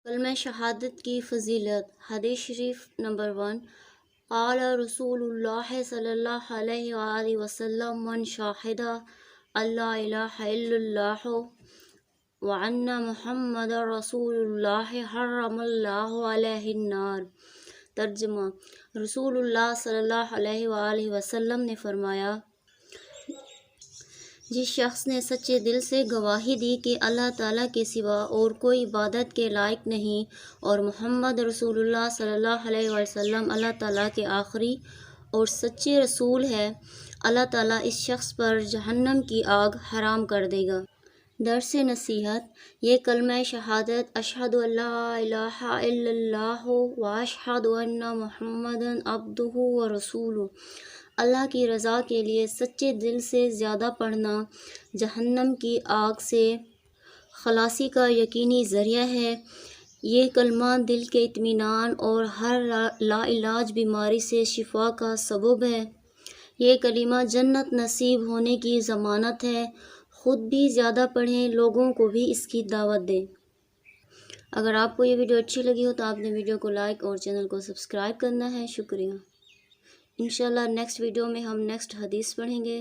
کلمہ شہادت کی فضیلت۔ حدیث شریف نمبر 1، قال رسول اللہ صلی اللہ علیہ وآلہ وسلم من شاہد اللہ الہ الا اللہ وان محمد رسول اللہ حرم اللہ علیہ النار۔ ترجمہ: رسول اللہ صلی اللہ علیہ وآلہ وسلم نے فرمایا، جس شخص نے سچے دل سے گواہی دی کہ اللہ تعالیٰ کے سوا اور کوئی عبادت کے لائق نہیں اور محمد رسول اللہ صلی اللہ علیہ وسلم اللہ تعالیٰ کے آخری اور سچے رسول ہے، اللہ تعالیٰ اس شخص پر جہنم کی آگ حرام کر دے گا۔ درس نصیحت۔ یہ کلمہ شہادت اشہد ان لا الہ الا اللہ و اشہد ان محمدًا عبدہ و رسولہ، اللہ کی رضا کے لیے سچے دل سے زیادہ پڑھنا جہنم کی آگ سے خلاصی کا یقینی ذریعہ ہے۔ یہ کلمہ دل کے اطمینان اور ہر لاعلاج بیماری سے شفا کا سبب ہے۔ یہ کلمہ جنت نصیب ہونے کی ضمانت ہے۔ خود بھی زیادہ پڑھیں، لوگوں کو بھی اس کی دعوت دیں۔ اگر آپ کو یہ ویڈیو اچھی لگی ہو تو آپ نے ویڈیو کو لائک اور چینل کو سبسکرائب کرنا ہے۔ شکریہ۔ انشاءاللہ نیکسٹ ویڈیو میں ہم نیکسٹ حدیث پڑھیں گے۔